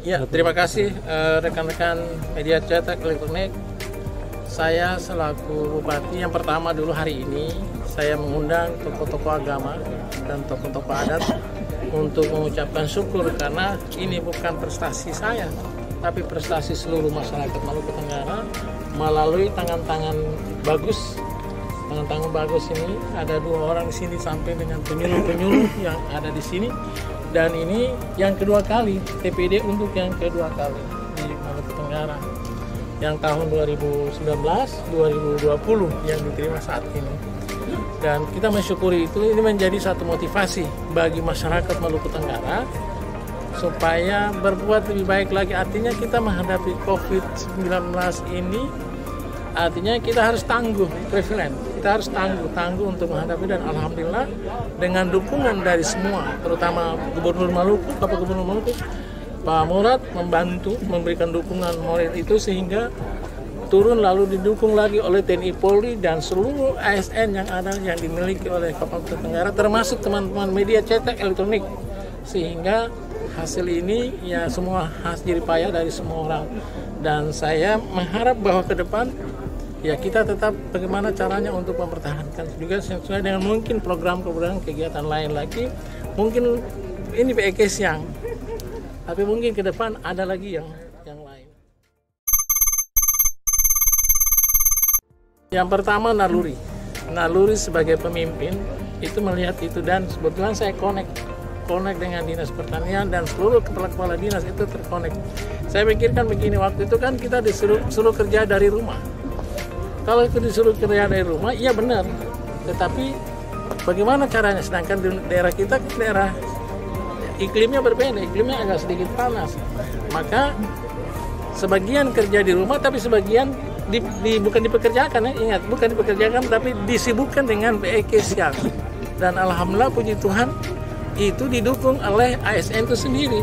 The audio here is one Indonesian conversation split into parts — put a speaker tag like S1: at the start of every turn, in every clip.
S1: Ya, terima kasih rekan-rekan media cetak elektronik. Saya selaku Bupati yang pertama dulu hari ini saya mengundang tokoh-tokoh agama dan tokoh-tokoh adat untuk mengucapkan syukur karena ini bukan prestasi saya, tapi prestasi seluruh masyarakat Maluku Tenggara melalui tangan-tangan bagus. Tangan-tangan bagus ini ada 2 orang di sini sampai dengan penyuluh-penyuluh yang ada di sini, dan ini yang kedua kali TPD untuk yang kedua kali di Maluku Tenggara. Yang tahun 2019, 2020 yang diterima saat ini. Dan kita mensyukuri itu, ini menjadi satu motivasi bagi masyarakat Maluku Tenggara supaya berbuat lebih baik lagi. Artinya kita menghadapi COVID-19 ini, artinya kita harus tangguh, prevalent. Kita harus tangguh untuk menghadapi, dan alhamdulillah dengan dukungan dari semua, terutama Gubernur Maluku, Bapak Gubernur Maluku, Pak Murad membantu memberikan dukungan moral itu sehingga turun lalu didukung lagi oleh TNI Polri dan seluruh ASN yang ada yang dimiliki oleh Kabupaten Tenggara, termasuk teman-teman media cetak elektronik, sehingga hasil ini ya semua hasil jerih payah dari semua orang. Dan saya mengharap bahwa ke depan ya kita tetap bagaimana caranya untuk mempertahankan juga sesuai dengan mungkin program-program kegiatan lain lagi. Mungkin ini PK siang, tapi mungkin ke depan ada lagi yang lain. Yang pertama naluri sebagai pemimpin itu melihat itu, dan sebetulnya saya connect dengan Dinas Pertanian dan seluruh kepala-kepala dinas itu terkonek. Saya pikirkan begini, waktu itu kan kita disuruh kerja dari rumah. Kalau itu disuruh kerja dari rumah, iya benar. Tetapi bagaimana caranya? Sedangkan di daerah kita daerah iklimnya berbeda, iklimnya agak sedikit panas. Maka sebagian kerja di rumah, tapi sebagian bukan dipekerjakan ya, ingat, bukan dipekerjakan tapi disibukkan dengan PEK siang. Dan alhamdulillah puji Tuhan itu didukung oleh ASN itu sendiri.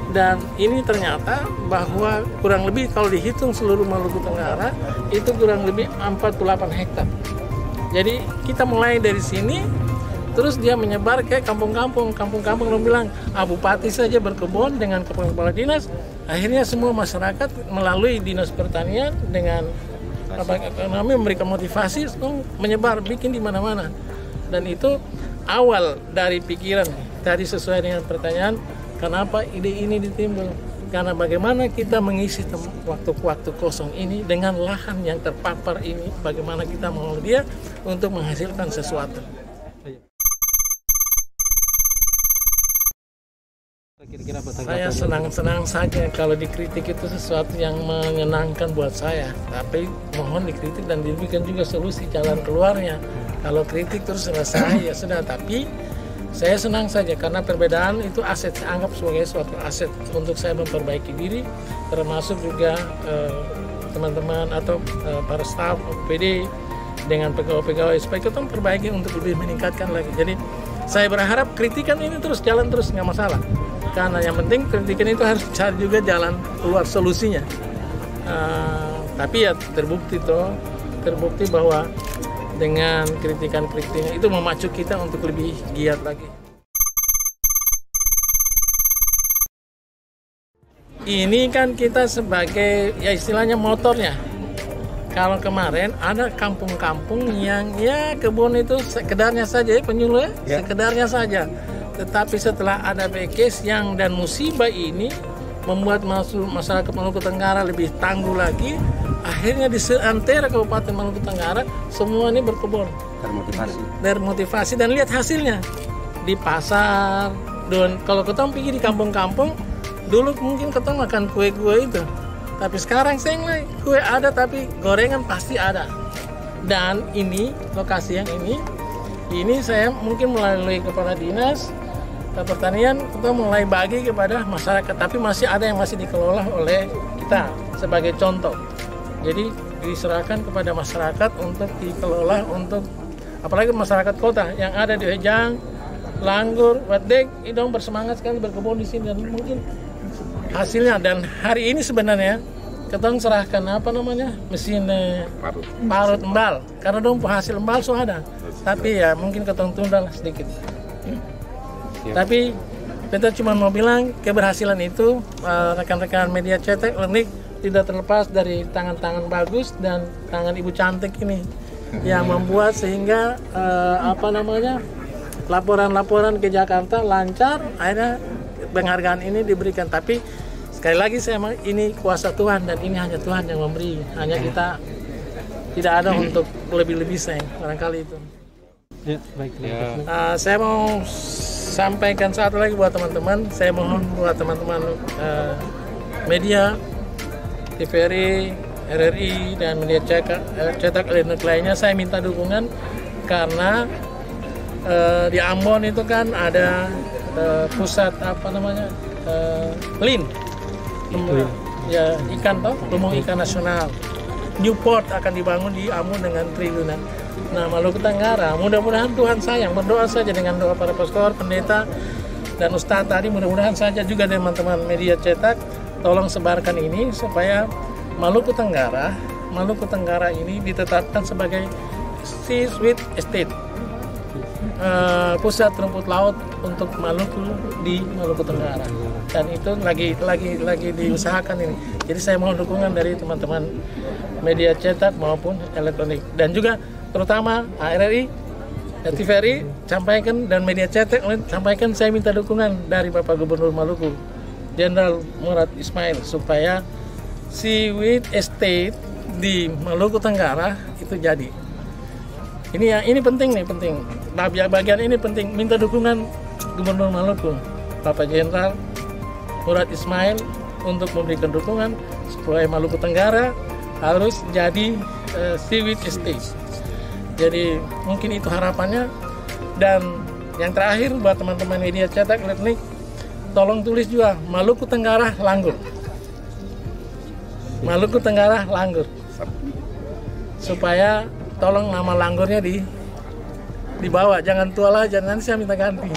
S1: Dan ini ternyata bahwa kurang lebih kalau dihitung seluruh Maluku Tenggara itu kurang lebih 48 hektar. Jadi kita mulai dari sini, terus dia menyebar ke kampung-kampung dan bilang, Bupati saja berkebun dengan kepala dinas. Akhirnya semua masyarakat melalui Dinas Pertanian dengan ekonomi memberikan motivasi menyebar, bikin di mana-mana. Dan itu awal dari pikiran tadi sesuai dengan pertanyaan, kenapa ide ini ditimbul? Karena bagaimana kita mengisi waktu-waktu kosong ini dengan lahan yang terpapar ini, bagaimana kita mengolah dia untuk menghasilkan sesuatu. Saya senang-senang saja kalau dikritik itu sesuatu yang menyenangkan buat saya. Tapi mohon dikritik dan diberikan juga solusi jalan keluarnya. Kalau kritik terus selesai ya sudah. Tapi saya senang saja karena perbedaan itu aset. Saya anggap sebagai suatu aset untuk saya memperbaiki diri, termasuk juga teman-teman atau para staf PD dengan pegawai-pegawai supaya kita memperbaiki untuk lebih meningkatkan lagi. Jadi saya berharap kritikan ini terus jalan terus, nggak masalah. Karena yang penting kritikan itu harus cari juga jalan keluar solusinya. Tapi ya terbukti bahwa dengan kritikan-kritiknya itu memacu kita untuk lebih giat lagi. Ini kan kita sebagai ya istilahnya motornya. Kalau kemarin ada kampung-kampung yang ya kebun itu sekedarnya saja, penyuluh ya, sekedarnya saja. Tetapi setelah ada BKS yang dan musibah ini membuat masyarakat Maluku Tenggara lebih tangguh lagi, akhirnya di seantero Kabupaten Maluku Tenggara semua ini berkebun. Termotivasi dan lihat hasilnya di pasar. Dan kalau kita pergi di kampung-kampung, dulu mungkin kita makan kue-kue itu. Tapi sekarang saya mulai kue ada tapi gorengan pasti ada. Dan ini lokasi yang ini saya mungkin melalui kepala dinas pertanian kita mulai bagi kepada masyarakat, tapi masih ada yang masih dikelola oleh kita sebagai contoh. Jadi diserahkan kepada masyarakat untuk dikelola, untuk apalagi masyarakat kota yang ada di Ejang, Langgur, Wadek, itu bersemangat sekali berkebun di sini dan mungkin hasilnya. Dan hari ini sebenarnya kita serahkan mesin parut embal karena dong hasil embal sudah ada, tapi ya mungkin kita tunda sedikit. Tapi Kita cuma mau bilang keberhasilan itu rekan-rekan media cetak elektronik tidak terlepas dari tangan-tangan bagus dan tangan ibu cantik ini yang membuat sehingga laporan-laporan ke Jakarta lancar, akhirnya penghargaan ini diberikan. Tapi sekali lagi ini kuasa Tuhan dan ini hanya Tuhan yang memberi, hanya kita tidak ada untuk lebih-lebih barangkali itu.
S2: Ya, baik.
S1: Saya mau sampaikan satu lagi buat teman-teman. Saya mohon buat teman-teman media, TVRI, RRI, dan media cetak elektronik lainnya, saya minta dukungan karena di Ambon itu kan ada pusat LIN, ya ikan lumbung ikan nasional. Newport akan dibangun di Ambon dengan triliunan. Nah, Maluku Tenggara, mudah-mudahan Tuhan sayang, berdoa saja dengan doa para pastor, pendeta, dan ustadz tadi, mudah-mudahan saja juga teman-teman media cetak, tolong sebarkan ini supaya Maluku Tenggara ini ditetapkan sebagai Seaweed Estate, pusat rumput laut untuk Maluku di Maluku Tenggara, dan itu lagi diusahakan ini. Jadi saya mohon dukungan dari teman-teman media cetak maupun elektronik, dan juga terutama RRI, TVRI sampaikan, dan media cetak sampaikan saya minta dukungan dari Bapak Gubernur Maluku, Jenderal Murad Ismail, supaya Seaweed Estate di Maluku Tenggara itu jadi. Ini penting nih, penting. Bagian ini penting, minta dukungan Gubernur Maluku, Bapak Jenderal Murad Ismail, untuk memberikan dukungan supaya Maluku Tenggara harus jadi Seaweed Estate. Jadi mungkin itu harapannya. Dan yang terakhir buat teman-teman media cetak elektronik, tolong tulis juga Maluku Tenggara Langgur. Maluku Tenggara Langgur. Supaya tolong nama Langgurnya dibawa, jangan Tuala, jangan, nanti saya minta ganti.